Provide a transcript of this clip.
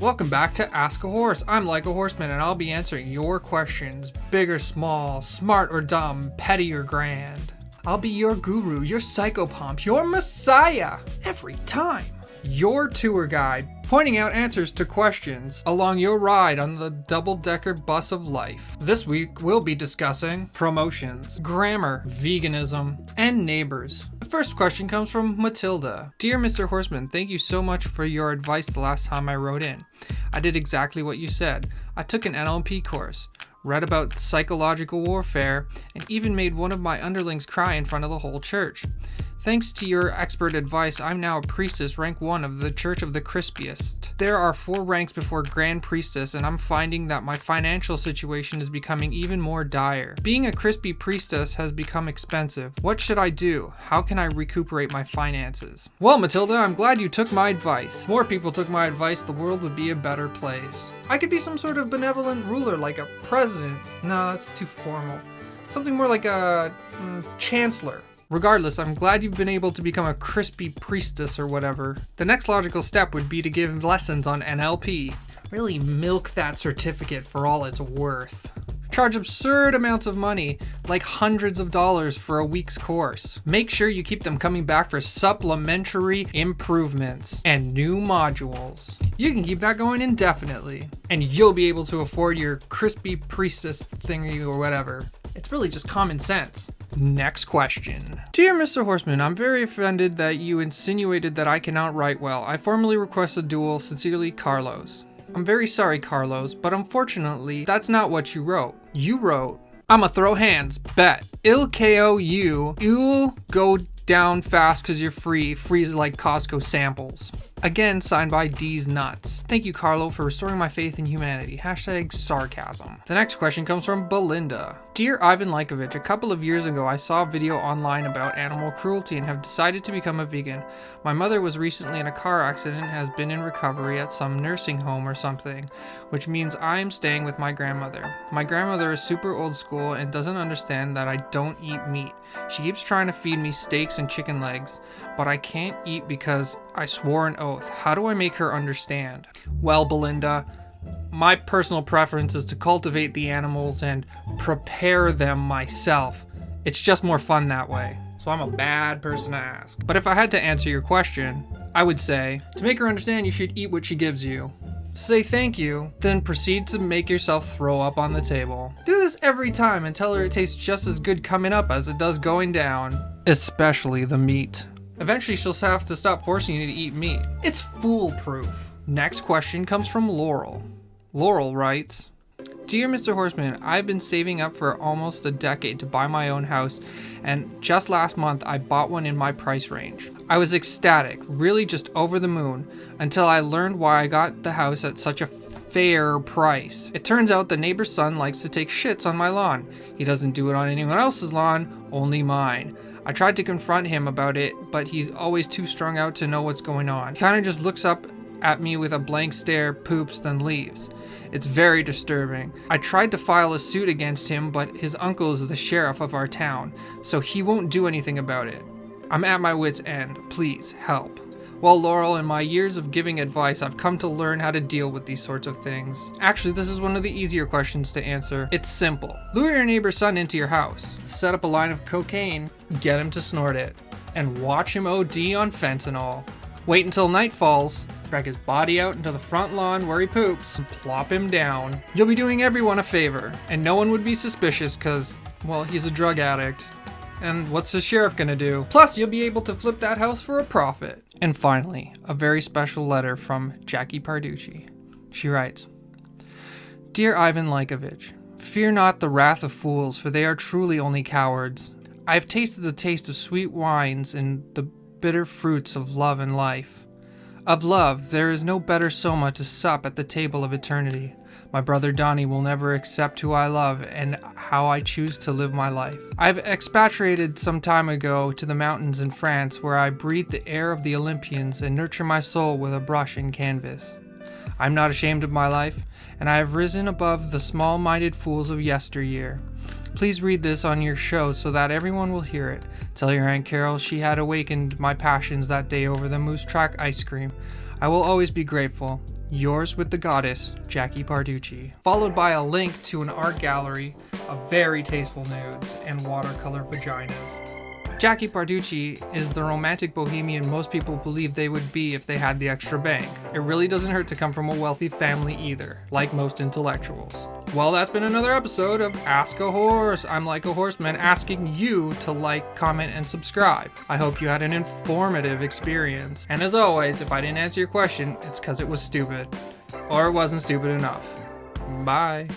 Welcome back to Ask a Horse. I'm Like a Horseman, and I'll be answering your questions, big or small, smart or dumb, petty or grand. I'll be your guru, your psychopomp, your messiah, every time. Your tour guide, pointing out answers to questions along your ride on the double-decker bus of life. This week, we'll be discussing promotions, grammar, veganism, and neighbors. The first question comes from Matilda. Dear Mr. Horseman, thank you so much for your advice the last time I wrote in. I did exactly what you said. I took an NLP course, read about psychological warfare, and even made one of my underlings cry in front of the whole church. Thanks to your expert advice, I'm now a priestess rank 1 of the Church of the Crispiest. There are 4 ranks before Grand Priestess, and I'm finding that my financial situation is becoming even more dire. Being a crispy priestess has become expensive. What should I do? How can I recuperate my finances? Well, Matilda, I'm glad you took my advice. If more people took my advice, the world would be a better place. I could be some sort of benevolent ruler, like a president. No, that's too formal. Something more like a chancellor. Regardless, I'm glad you've been able to become a crispy priestess or whatever. The next logical step would be to give lessons on NLP. Really milk that certificate for all it's worth. Charge absurd amounts of money, like hundreds of dollars for a week's course. Make sure you keep them coming back for supplementary improvements and new modules. You can keep that going indefinitely, and you'll be able to afford your crispy priestess thingy or whatever. It's really just common sense. Next question. Dear Mr. Horseman, I'm very offended that you insinuated that I cannot write well. I formally request a duel. Sincerely, Carlos. I'm very sorry, Carlos, but unfortunately, that's not what you wrote. You wrote, I'ma throw hands, bet. I'll KO you. You'll go down fast cause you're free. Freeze like Costco samples. Again, signed by D's Nuts. Thank you, Carlo, for restoring my faith in humanity. Hashtag sarcasm. The next question comes from Belinda. Dear Ivan Lajkovic, a couple of years ago I saw a video online about animal cruelty and have decided to become a vegan. My mother was recently in a car accident and has been in recovery at some nursing home or something, which means I am staying with my grandmother. My grandmother is super old school and doesn't understand that I don't eat meat. She keeps trying to feed me steaks and chicken legs, but I can't eat because I swore an oath. How do I make her understand? Well, Belinda, my personal preference is to cultivate the animals and prepare them myself. It's just more fun that way. So I'm a bad person to ask. But if I had to answer your question, I would say, to make her understand, you should eat what she gives you. Say thank you, then proceed to make yourself throw up on the table. Do this every time and tell her it tastes just as good coming up as it does going down. Especially the meat. Eventually she'll have to stop forcing you to eat meat. It's foolproof. Next question comes from Laurel. Laurel writes, Dear Mr. Horseman, I've been saving up for almost a decade to buy my own house, and just last month I bought one in my price range. I was ecstatic, really just over the moon, until I learned why I got the house at such a fair price. It turns out the neighbor's son likes to take shits on my lawn. He doesn't do it on anyone else's lawn, only mine. I tried to confront him about it, but he's always too strung out to know what's going on. He kind of just looks up at me with a blank stare, poops, then leaves. It's very disturbing. I tried to file a suit against him, but his uncle is the sheriff of our town, so he won't do anything about it. I'm at my wit's end. Please, help. Well, Laurel, in my years of giving advice, I've come to learn how to deal with these sorts of things. Actually, this is one of the easier questions to answer. It's simple. Lure your neighbor's son into your house, set up a line of cocaine, get him to snort it, and watch him OD on fentanyl. Wait until night falls, drag his body out into the front lawn where he poops, and plop him down. You'll be doing everyone a favor, and no one would be suspicious because, well, he's a drug addict. And what's the sheriff gonna do? Plus, you'll be able to flip that house for a profit. And finally, a very special letter from Jackie Parducci. She writes, Dear Ivan Lajkovic, fear not the wrath of fools, for they are truly only cowards. I have tasted the taste of sweet wines and the bitter fruits of love and life. Of love, there is no better soma to sup at the table of eternity. My brother Donnie will never accept who I love and how I choose to live my life. I've expatriated some time ago to the mountains in France where I breathe the air of the Olympians and nurture my soul with a brush and canvas. I'm not ashamed of my life, and I have risen above the small-minded fools of yesteryear. Please read this on your show so that everyone will hear it. Tell your Aunt Carol she had awakened my passions that day over the Moose Track ice cream. I will always be grateful. Yours with the goddess, Jackie Parducci. Followed by a link to an art gallery of very tasteful nudes and watercolor vaginas. Jackie Parducci is the romantic bohemian most people believe they would be if they had the extra bank. It really doesn't hurt to come from a wealthy family either, like most intellectuals. Well, that's been another episode of Ask a Horse. I'm Like a Horseman, asking you to like, comment, and subscribe. I hope you had an informative experience. And as always, if I didn't answer your question, it's because it was stupid. Or it wasn't stupid enough. Bye.